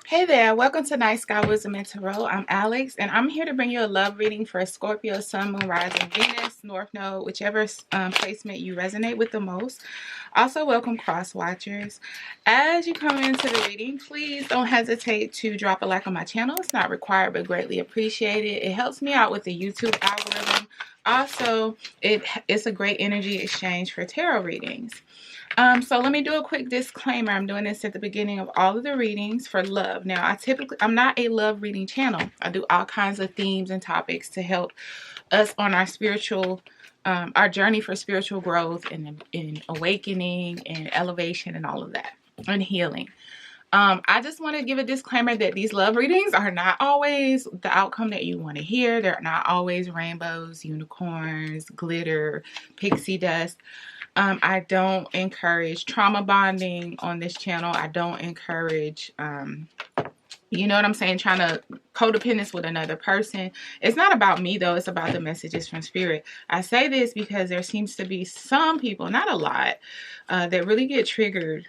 Hey there, welcome to Night Sky Wisdom and Tarot. I'm Alex, and I'm here to bring you a love reading for Scorpio, Sun, Moon, Rising, Venus, North Node, whichever placement you resonate with the most. Also, welcome cross watchers. As you come into the reading, please don't hesitate to drop a like on my channel. It's not required, but greatly appreciated. It helps me out with the YouTube algorithm. Also, it's a great energy exchange for tarot readings. So let me do a quick disclaimer. I'm doing this at the beginning of all of the readings for love. Now, I'm not a love reading channel. I do all kinds of themes and topics to help us on our our journey for spiritual growth and in awakening and elevation and all of that, and healing. I just want to give a disclaimer that these love readings are not always the outcome that you want to hear. They're not always rainbows, unicorns, glitter, pixie dust. I don't encourage trauma bonding on this channel. I don't encourage, you know what I'm saying, trying to codependence with another person. It's not about me, though. It's about the messages from Spirit. I say this because there seems to be some people, not a lot, that really get triggered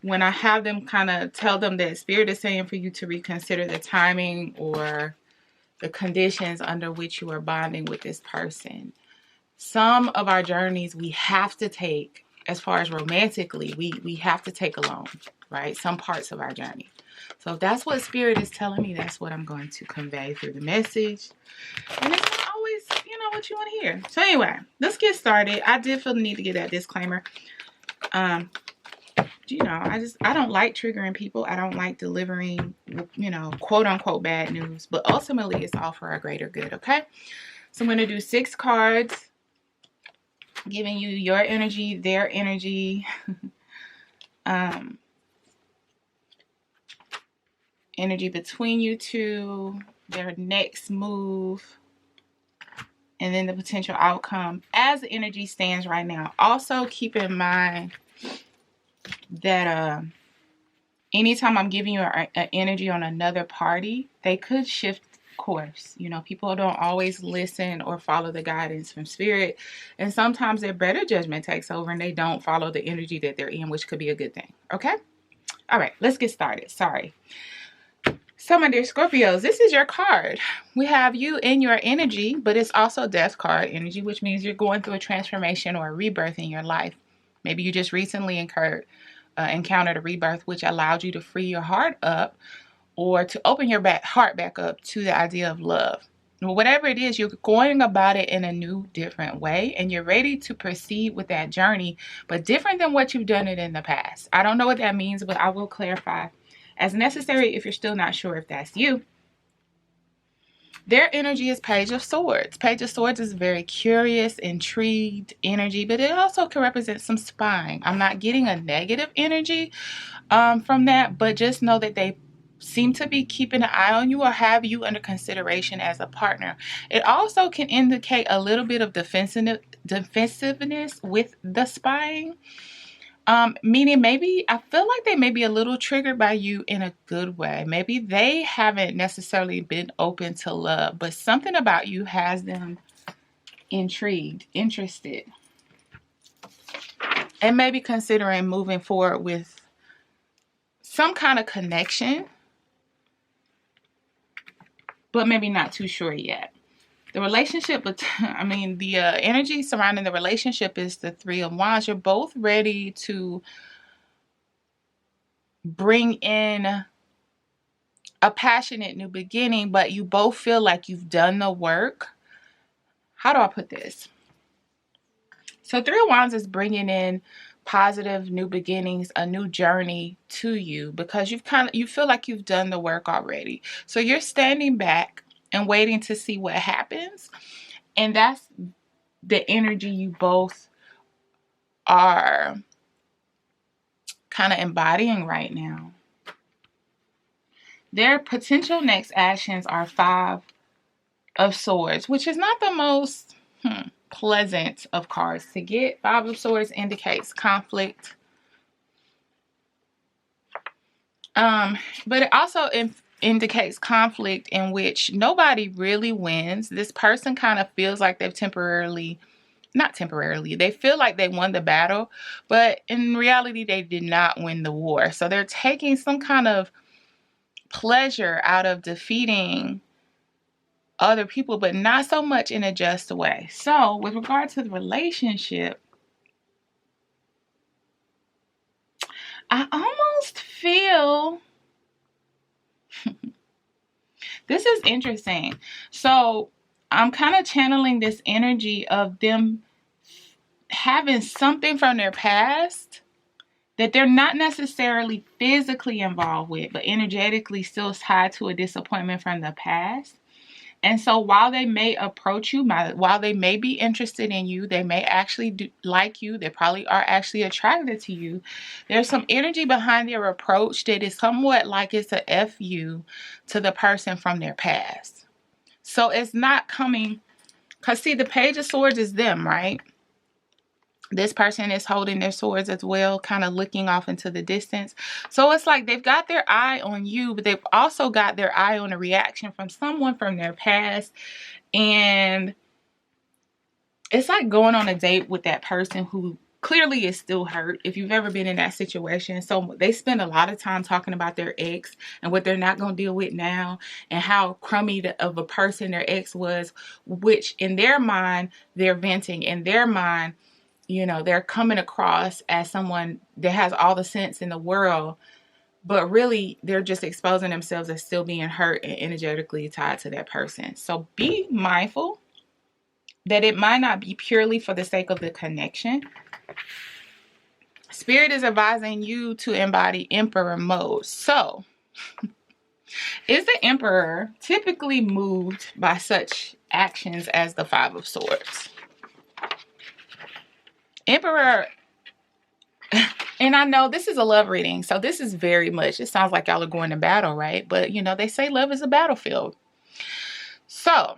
when I have them kind of tell them that Spirit is saying for you to reconsider the timing or the conditions under which you are bonding with this person. Some of our journeys we have to take, as far as romantically, we have to take alone, right? Some parts of our journey. So if that's what Spirit is telling me, that's what I'm going to convey through the message. And it's not always, what you want to hear. So anyway, let's get started. I did feel the need to give that disclaimer. I don't like triggering people. I don't like delivering, quote unquote bad news. But ultimately, it's all for our greater good, okay? So I'm going to do 6 cards, giving you your energy, their energy, energy between you two, their next move, and then the potential outcome as the energy stands right now. Also, keep in mind that anytime I'm giving you an energy on another party, they could shift course. People don't always listen or follow the guidance from Spirit, and sometimes their better judgment takes over and they don't follow the energy that they're in, which could be a good thing. Okay? All right, let's get started. Sorry. So, my dear Scorpios, this is your card. We have you in your energy, but it's also death card energy, which means you're going through a transformation or a rebirth in your life. Maybe you just recently encountered a rebirth, which allowed you to free your heart up or to open your heart back up to the idea of love. Whatever it is, you're going about it in a new, different way, and you're ready to proceed with that journey, but different than what you've done it in the past. I don't know what that means, but I will clarify as necessary if you're still not sure if that's you. Their energy is Page of Swords. Page of Swords is very curious, intrigued energy, but it also can represent some spying. I'm not getting a negative energy from that, but just know that they seem to be keeping an eye on you or have you under consideration as a partner. It also can indicate a little bit of defensiveness with the spying. Meaning maybe I feel like they may be a little triggered by you in a good way. Maybe they haven't necessarily been open to love, but something about you has them intrigued, interested, and maybe considering moving forward with some kind of connection, but maybe not too sure yet. The relationship, the energy surrounding the relationship is the 3 of Wands. You're both ready to bring in a passionate new beginning, but you both feel like you've done the work. How do I put this? So 3 of Wands is bringing in positive new beginnings, a new journey to you, because you feel like you've done the work already. So you're standing back and waiting to see what happens. And that's the energy you both are kind of embodying right now. Their potential next actions are 5 of Swords, which is not the most pleasant of cards to get. 5 of Swords indicates conflict. But it also indicates conflict in which nobody really wins. This person kind of feels like they've temporarily not temporarily, they feel like they won the battle, but in reality, they did not win the war. So they're taking some kind of pleasure out of defeating other people, but not so much in a just way. So with regard to the relationship, I almost feel this is interesting. So I'm kind of channeling this energy of them having something from their past that they're not necessarily physically involved with, but energetically still tied to a disappointment from the past. And so while they may approach you, while they may be interested in you, they may actually like you, they probably are actually attracted to you, there's some energy behind their approach that is somewhat like it's a F you to the person from their past. So it's not coming, because see, the Page of Swords is them, right? This person is holding their swords as well, kind of looking off into the distance. So it's like they've got their eye on you, but they've also got their eye on a reaction from someone from their past. And it's like going on a date with that person who clearly is still hurt, if you've ever been in that situation. So they spend a lot of time talking about their ex and what they're not going to deal with now, and how crummy of a person their ex was, which in their mind, they're venting. In their mind, you know, they're coming across as someone that has all the sense in the world, but really they're just exposing themselves as still being hurt and energetically tied to that person. So be mindful that it might not be purely for the sake of the connection. Spirit is advising you to embody Emperor mode. So, is the Emperor typically moved by such actions as the Five of Swords? Emperor, and I know this is a love reading, so this is very much, it sounds like y'all are going to battle, right? But, you know, they say love is a battlefield. So,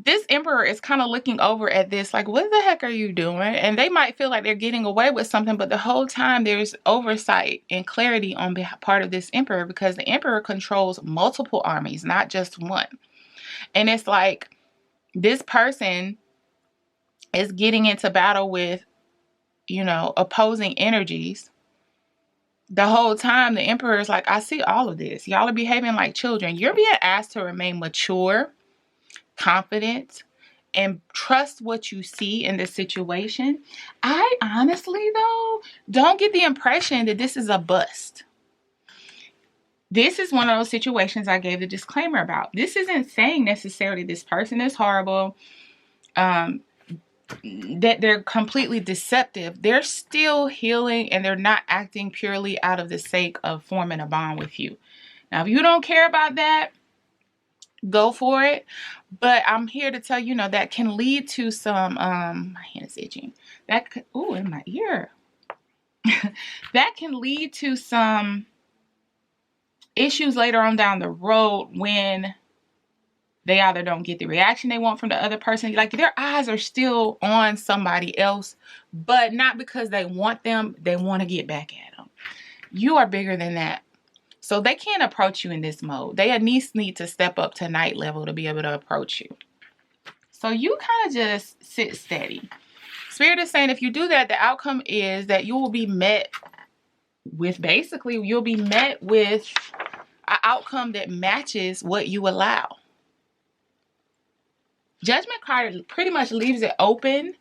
this Emperor is kind of looking over at this like, what the heck are you doing? And they might feel like they're getting away with something, but the whole time there's oversight and clarity on part of this Emperor, because the Emperor controls multiple armies, not just one. And it's like this person is getting into battle with, you know, opposing energies. The whole time the Emperor is like, I see all of this. Y'all are behaving like children. You're being asked to remain mature, confident, and trust what you see in this situation. I honestly, though, don't get the impression that this is a bust. This is one of those situations I gave the disclaimer about. This isn't saying necessarily this person is horrible, that they're completely deceptive. They're still healing, and they're not acting purely out of the sake of forming a bond with you. Now, if you don't care about that, go for it. But I'm here to tell you, that can lead to some, my hand is itching. That could, ooh, in my ear. That can lead to some issues later on down the road when they either don't get the reaction they want from the other person. Like, their eyes are still on somebody else, but not because they want them. They want to get back at them. You are bigger than that. So they can't approach you in this mode. They at least need to step up to night level to be able to approach you. So you kind of just sit steady. Spirit is saying if you do that, the outcome is that you will be met with, basically, you'll be met with an outcome that matches what you allow. Judgment card pretty much leaves it open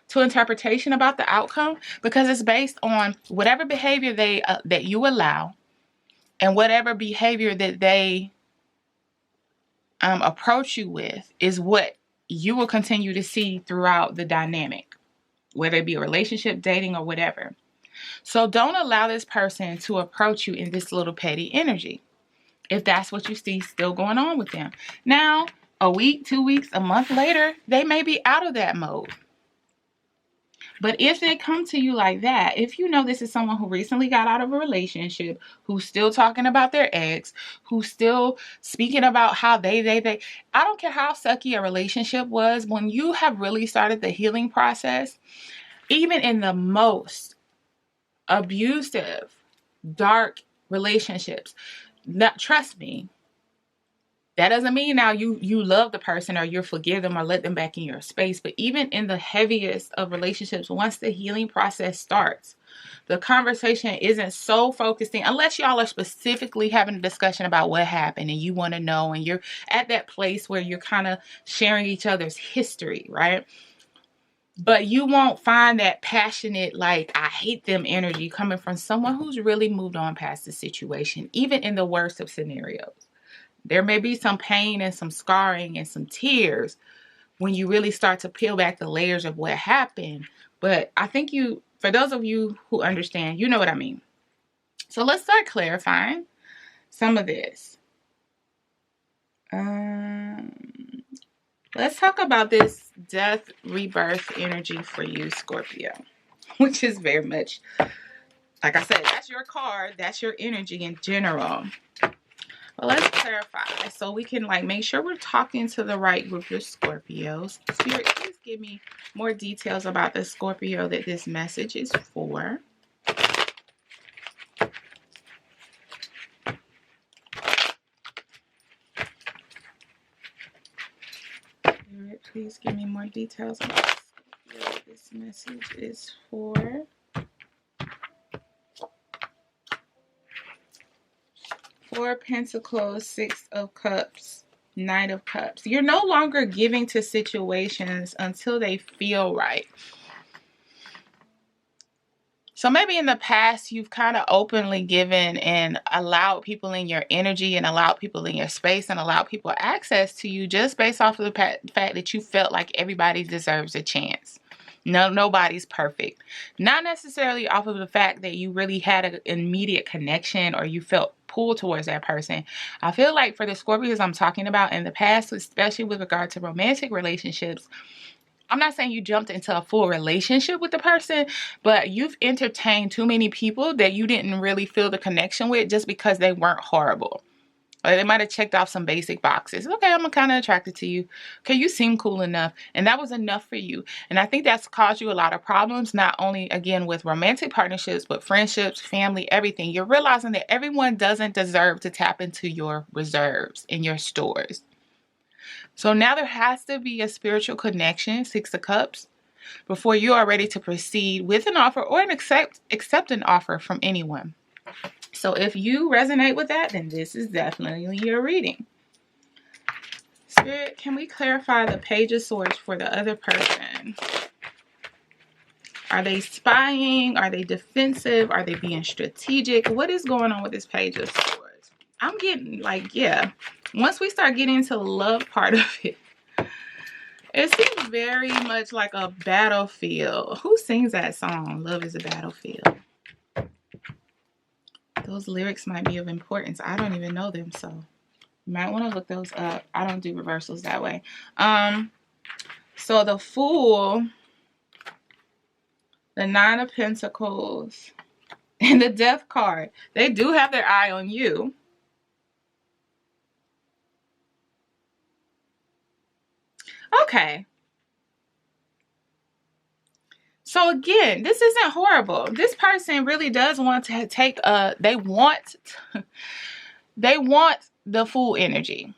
to interpretation about the outcome, because it's based on whatever behavior that you allow, and whatever behavior that they approach you with is what you will continue to see throughout the dynamic, whether it be a relationship, dating, or whatever. So don't allow this person to approach you in this little petty energy, if that's what you see still going on with them. Now, a week, 2 weeks, a month later, they may be out of that mode. But if they come to you like that, if you know this is someone who recently got out of a relationship, who's still talking about their ex, who's still speaking about how they, I don't care how sucky a relationship was, when you have really started the healing process, even in the most abusive, dark relationships, trust me, That doesn't mean now you love the person or you forgive them or let them back in your space. But even in the heaviest of relationships, once the healing process starts, the conversation isn't so focusing, unless y'all are specifically having a discussion about what happened and you want to know, and you're at that place where you're kind of sharing each other's history, right? But you won't find that passionate, like, I hate them energy coming from someone who's really moved on past the situation, even in the worst of scenarios. There may be some pain and some scarring and some tears when you really start to peel back the layers of what happened. But I think for those of you who understand, you know what I mean. So let's start clarifying some of this. Let's talk about this death rebirth energy for you, Scorpio, which is very much, like I said, that's your card, that's your energy in general. But let's clarify so we can make sure we're talking to the right group of Scorpios. Spirit, please give me more details about the Scorpio that this message is for. Spirit, please give me more details about the Scorpio that this message is for. Four of Pentacles, Six of Cups, Knight of Cups. You're no longer giving to situations until they feel right. So maybe in the past, you've kind of openly given and allowed people in your energy and allowed people in your space and allowed people access to you just based off of the fact that you felt like everybody deserves a chance. No, nobody's perfect. Not necessarily off of the fact that you really had an immediate connection or you felt pulled towards that person. I feel like for the Scorpios I'm talking about in the past, especially with regard to romantic relationships, I'm not saying you jumped into a full relationship with the person, but you've entertained too many people that you didn't really feel the connection with just because they weren't horrible. Or they might have checked off some basic boxes. Okay, I'm kind of attracted to you. Okay, you seem cool enough. And that was enough for you. And I think that's caused you a lot of problems, not only, again, with romantic partnerships, but friendships, family, everything. You're realizing that everyone doesn't deserve to tap into your reserves in your stores. So now there has to be a spiritual connection, Six of Cups, before you are ready to proceed with an offer or accept an offer from anyone. So if you resonate with that, then this is definitely your reading. Spirit, can we clarify the Page of Swords for the other person? Are they spying? Are they defensive? Are they being strategic? What is going on with this Page of Swords? I'm getting once we start getting into the love part of it, it seems very much like a battlefield. Who sings that song, Love is a Battlefield? Those lyrics might be of importance. I don't even know them, so you might want to look those up. I don't do reversals that way. So the Fool, the Nine of Pentacles, and the Death card, they do have their eye on you. Okay. So again, this isn't horrible. This person really does want to take they want the Fool energy.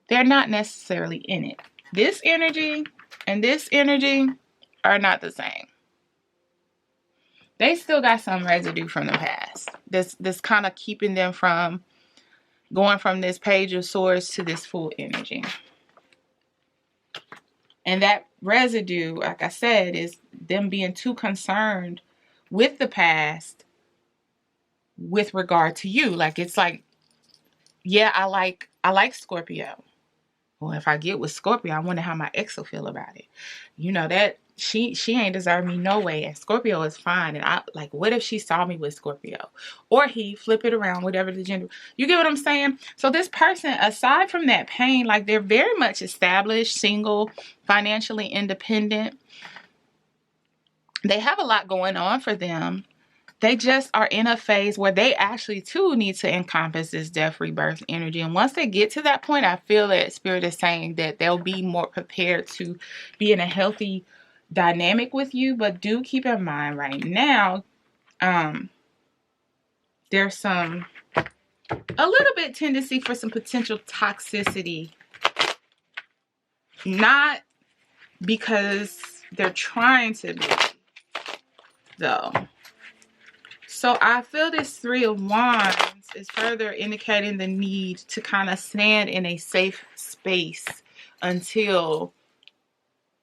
They're not necessarily in it. This energy and this energy are not the same. They still got some residue from the past. This kind of keeping them from going from this Page of Swords to this Fool energy. And that residue, like I said, is them being too concerned with the past with regard to you. It's like, yeah, I like Scorpio. Well, if I get with Scorpio, I wonder how my ex will feel about it. You know, that she ain't deserve me no way. And Scorpio is fine. And what if she saw me with Scorpio? Or he, flip it around, whatever the gender. You get what I'm saying? So this person, aside from that pain, they're very much established, single, financially independent. They have a lot going on for them. They just are in a phase where they actually too need to encompass this death rebirth energy. And once they get to that point, I feel that Spirit is saying that they'll be more prepared to be in a healthy dynamic with you. But do keep in mind right now, there's some a little bit tendency for some potential toxicity. Not because they're trying to be, though. So I feel this Three of Wands is further indicating the need to kind of stand in a safe space until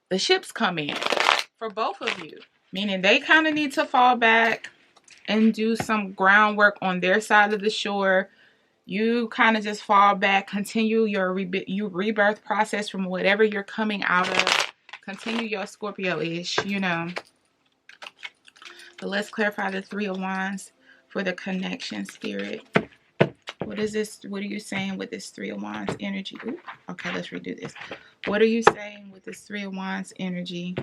the ships come in for both of you. Meaning they kind of need to fall back and do some groundwork on their side of the shore. You kind of just fall back, continue your rebirth process from whatever you're coming out of. Continue your Scorpio-ish, you know. But let's clarify the Three of Wands for the connection, Spirit. What is this? What are you saying with this Three of Wands energy? Ooh, okay, let's redo this. What are you saying with this Three of Wands energy?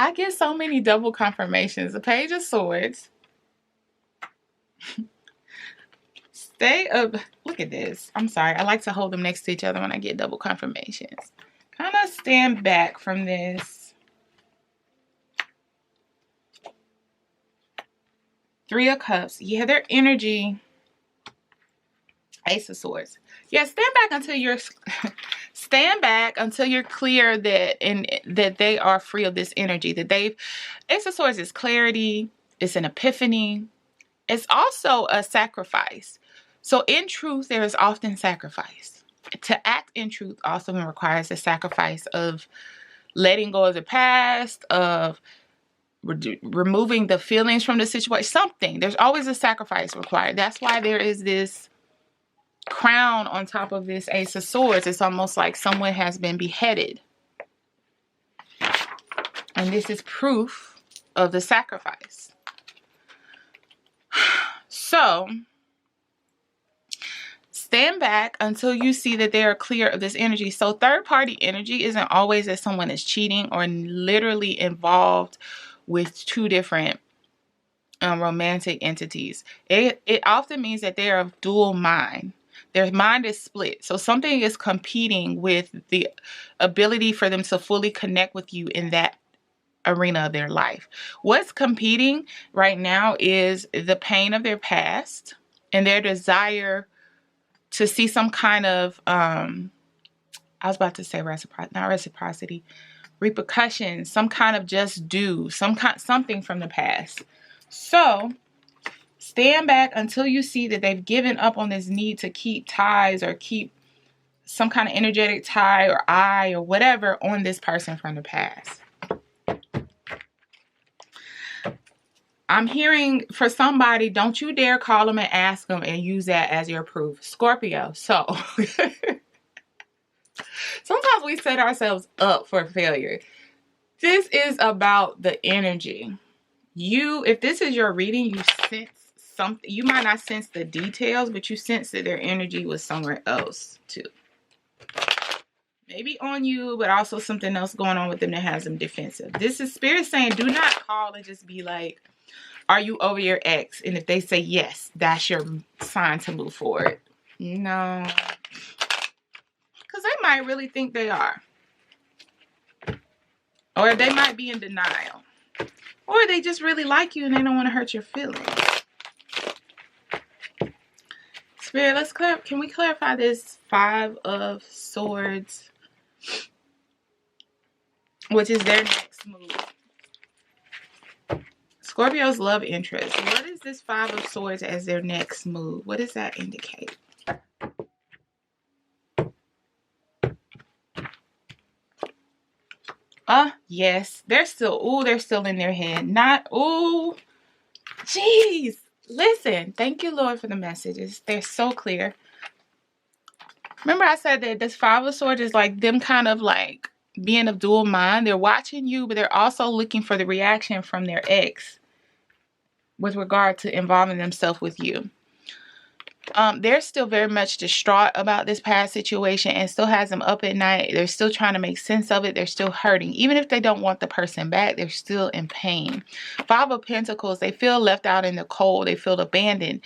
I get so many double confirmations. The Page of Swords. Stay up. Look at this. I'm sorry. I like to hold them next to each other when I get double confirmations. Kind of stand back from this. Three of Cups. Yeah, their energy. Ace of Swords. Yeah, stand back until you're clear that they are free of this energy. Ace of Swords is clarity. It's an epiphany. It's also a sacrifice. So in truth, there is often sacrifice. To act in truth also requires a sacrifice of letting go of the past, of removing the feelings from the situation. Something. There's always a sacrifice required. That's why there is this crown on top of this Ace of Swords. It's almost like someone has been beheaded. And this is proof of the sacrifice. So, stand back until you see that they are clear of this energy. So, third-party energy isn't always that someone is cheating or literally involved with two different romantic entities. It often means that they are of dual mind. Their mind is split. So something is competing with the ability for them to fully connect with you in that arena of their life. What's competing right now is the pain of their past and their desire to see some kind of, I was about to say reciprocity, repercussions, some kind of just due, something from the past. So stand back until you see that they've given up on this need to keep ties or keep some kind of energetic tie or eye or whatever on this person from the past. I'm hearing for somebody, don't you dare call them and ask them and use that as your proof. Scorpio. So sometimes we set ourselves up for failure. This is about the energy. If this is your reading, you sense something. You might not sense the details, but you sense that their energy was somewhere else too. Maybe on you, but also something else going on with them that has them defensive. This is Spirit saying, do not call and just be like, are you over your ex? And if they say yes, that's your sign to move forward. No. Because they might really think they are. Or they might be in denial. Or they just really like you and they don't want to hurt your feelings. Spirit, can we clarify this Five of Swords, which is their next move? Scorpio's love interest. What is this Five of Swords as their next move? What does that indicate? Yes. They're still in their head. Jeez. Listen. Thank you, Lord, for the messages. They're so clear. Remember I said that this Five of Swords is like them kind of like being of dual mind. They're watching you, but they're also looking for the reaction from their ex with regard to involving themselves with you. They're still very much distraught about this past situation and still has them up at night. They're still trying to make sense of it. They're still hurting. Even if they don't want the person back, they're still in pain. Five of Pentacles, they feel left out in the cold. They feel abandoned.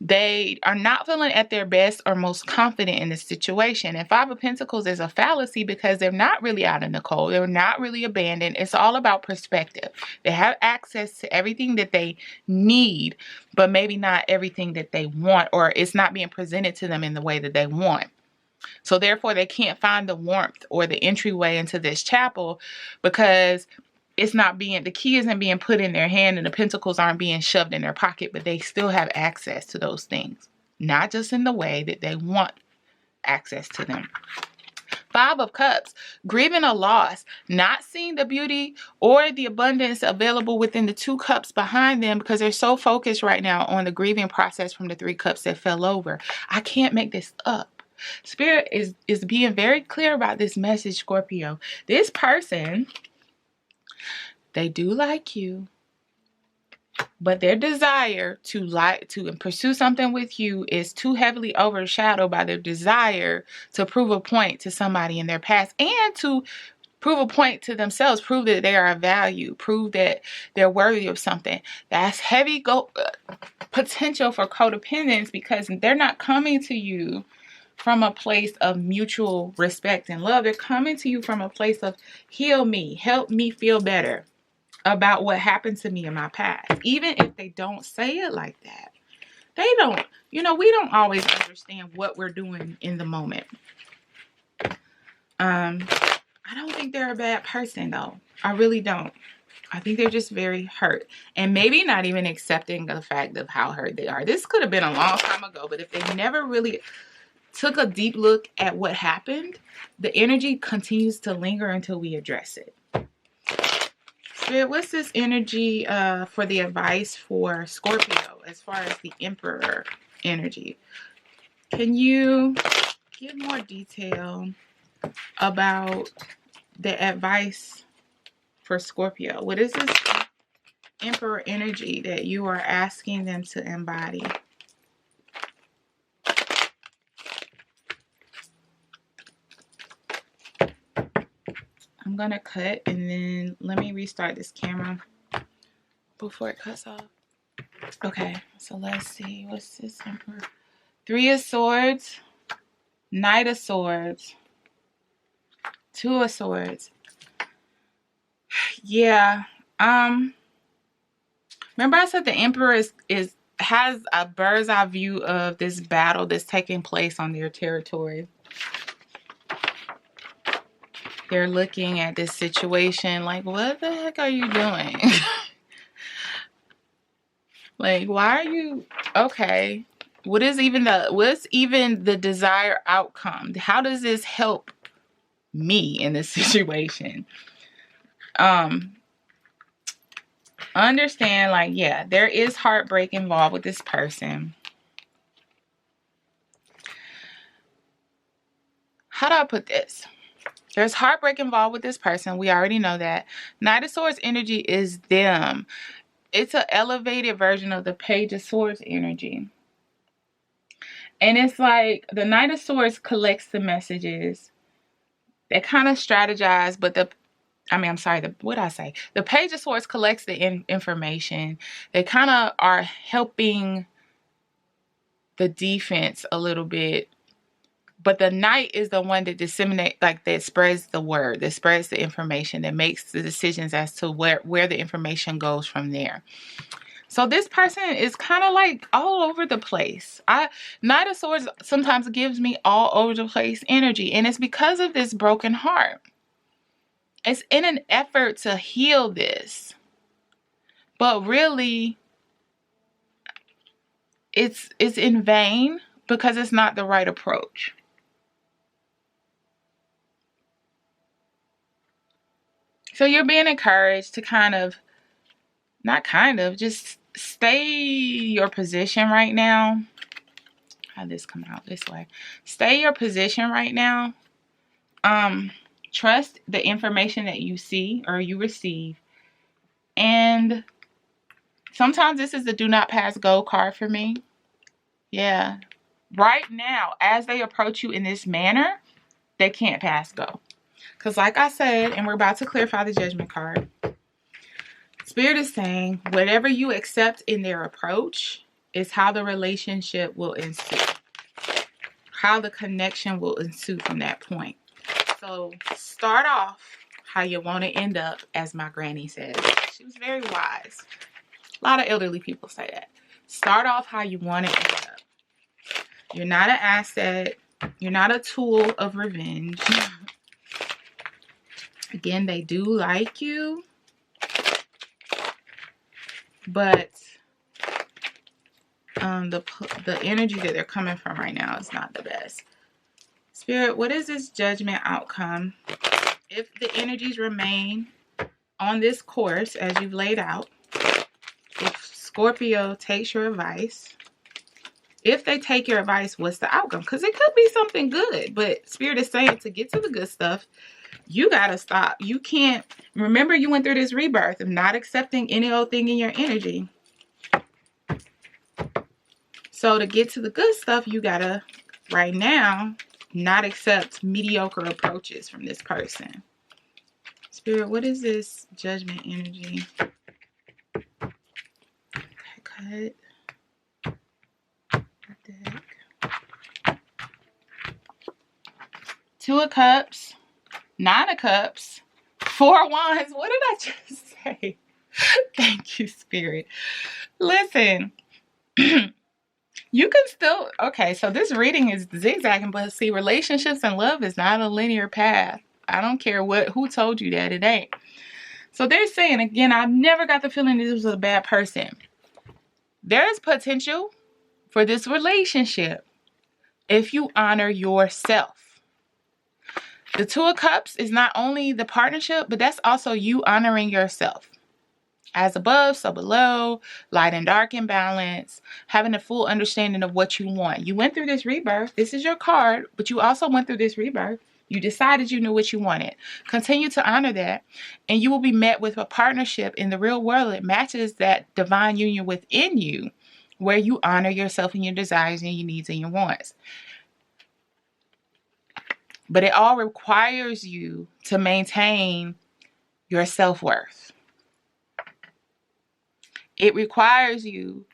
They are not feeling at their best or most confident in the situation. And Five of Pentacles is a fallacy because they're not really out in the cold. They're not really abandoned. It's all about perspective. They have access to everything that they need, but maybe not everything that they want, or it's not being presented to them in the way that they want. So therefore, they can't find the warmth or the entryway into this chapel because it's not being, the key isn't being put in their hand and the pentacles aren't being shoved in their pocket, but they still have access to those things, not just in the way that they want access to them. Five of Cups, grieving a loss, not seeing the beauty or the abundance available within the two cups behind them because they're so focused right now on the grieving process from the three cups that fell over. I can't make this up. Spirit is being very clear about this message, Scorpio. This person, they do like you, but their desire to pursue something with you is too heavily overshadowed by their desire to prove a point to somebody in their past and to prove a point to themselves, prove that they are of value, prove that they're worthy of something. That's heavy potential for codependence because they're not coming to you from a place of mutual respect and love. They're coming to you from a place of heal me, help me feel better about what happened to me in my past. Even if they don't say it like that, they don't, we don't always understand what we're doing in the moment. I don't think they're a bad person though. I really don't. I think they're just very hurt and maybe not even accepting the fact of how hurt they are. This could have been a long time ago, but if they never really took a deep look at what happened, the energy continues to linger until we address it. Spirit, what's this energy for the advice for Scorpio as far as the Emperor energy? Can you give more detail about the advice for Scorpio? What is this Emperor energy that you are asking them to embody? I'm going to cut and then let me restart this camera before it cuts off. Okay, so let's see. What's this Emperor? Three of Swords, Knight of Swords, Two of Swords. Yeah. Remember I said the Emperor has a bird's eye view of this battle that's taking place on their territory. They're looking at this situation like, what the heck are you doing? Like, why are you okay? What's even the desired outcome? How does this help me in this situation? Understand, like, yeah, there is heartbreak involved with this person. How do I put this? There's heartbreak involved with this person. We already know that. Knight of Swords energy is them. It's an elevated version of the Page of Swords energy. And it's like the Knight of Swords collects the messages. They kind of strategize, but the Page of Swords collects the information. They kind of are helping the defense a little bit. But the Knight is the one that disseminates, like that spreads the word, that spreads the information, that makes the decisions as to where the information goes from there. So this person is kind of like all over the place. Knight of Swords sometimes gives me all over the place energy. And it's because of this broken heart. It's in an effort to heal this. But really, it's in vain because it's not the right approach. So you're being encouraged to just stay your position right now. How this come out this way? Stay your position right now. Trust the information that you see or you receive. And sometimes this is the do not pass go card for me. Yeah. right now, as they approach you in this manner, they can't pass go. Because like I said, and we're about to clarify the judgment card, Spirit is saying whatever you accept in their approach is how the relationship will ensue. How the connection will ensue from that point. So start off how you want to end up, as my granny said. She was very wise. A lot of elderly people say that. Start off how you want to end up. You're not an asset. You're not a tool of revenge. Again, they do like you, but the energy that they're coming from right now is not the best. Spirit, what is this judgment outcome? If the energies remain on this course as you've laid out, if Scorpio takes your advice, if they take your advice, what's the outcome? Because it could be something good, but Spirit is saying to get to the good stuff, you got to stop. You can't. Remember, you went through this rebirth of not accepting any old thing in your energy. So to get to the good stuff, you got to, right now, not accept mediocre approaches from this person. Spirit, what is this judgment energy? Okay, cut. Deck. Two of Cups, Nine of Cups, Four of Wands. What did I just say? Thank you, Spirit. Listen, you can still, okay, so this reading is zigzagging, but see, relationships and love is not a linear path. I don't care who told you that, it ain't. So they're saying, again, I've never got the feeling this was a bad person. There's potential for this relationship if you honor yourself. The Two of Cups is not only the partnership, but that's also you honoring yourself. As above, so below, light and dark in balance, having a full understanding of what you want. You went through this rebirth. This is your card, but you also went through this rebirth. You decided you knew what you wanted. Continue to honor that, and you will be met with a partnership in the real world that matches that divine union within you, where you honor yourself and your desires and your needs and your wants. But it all requires you to maintain your self-worth. It requires you.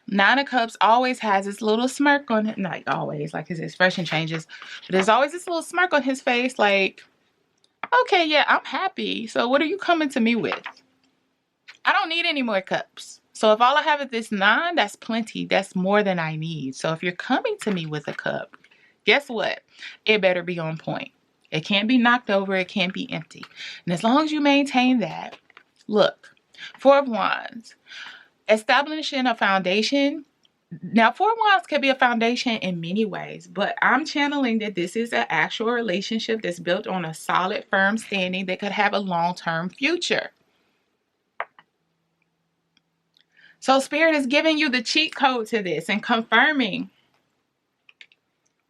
Nine of Cups always has this little smirk on it. Not always, like his expression changes. But there's always this little smirk on his face like, okay, yeah, I'm happy. So what are you coming to me with? I don't need any more cups. So if all I have is this 9, that's plenty. That's more than I need. So if you're coming to me with a cup, guess what? It better be on point. It can't be knocked over. It can't be empty. And as long as you maintain that, look, Four of Wands, establishing a foundation. Now, Four of Wands can be a foundation in many ways, but I'm channeling that this is an actual relationship that's built on a solid, firm standing that could have a long-term future. So Spirit is giving you the cheat code to this and confirming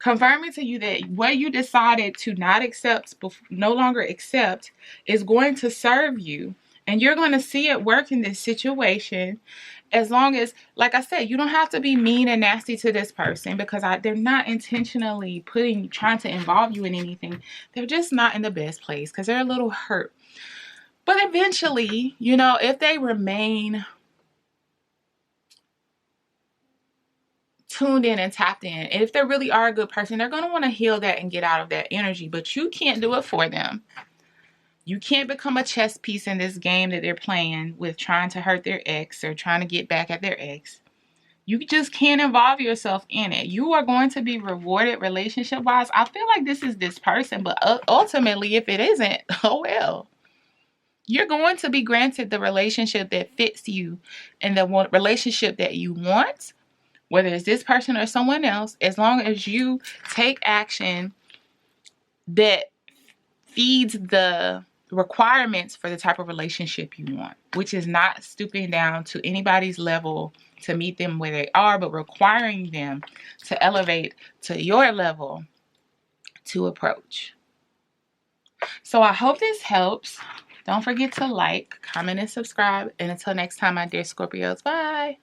to you that what you decided to not accept, no longer accept, is going to serve you. And you're going to see it work in this situation as long as, like I said, you don't have to be mean and nasty to this person because they're not intentionally trying to involve you in anything. They're just not in the best place because they're a little hurt. But eventually, you know, if they remain tuned in and tapped in, and if they really are a good person, they're going to want to heal that and get out of that energy, but you can't do it for them. You can't become a chess piece in this game that they're playing with, trying to hurt their ex or trying to get back at their ex. You just can't involve yourself in it. You are going to be rewarded relationship-wise. I feel like this is this person, but ultimately, if it isn't, oh well. You're going to be granted the relationship that fits you and the relationship that you want, whether it's this person or someone else, as long as you take action that feeds the requirements for the type of relationship you want, which is not stooping down to anybody's level to meet them where they are, but requiring them to elevate to your level to approach. So I hope this helps. Don't forget to like, comment, and subscribe. And until next time, my dear Scorpios, bye.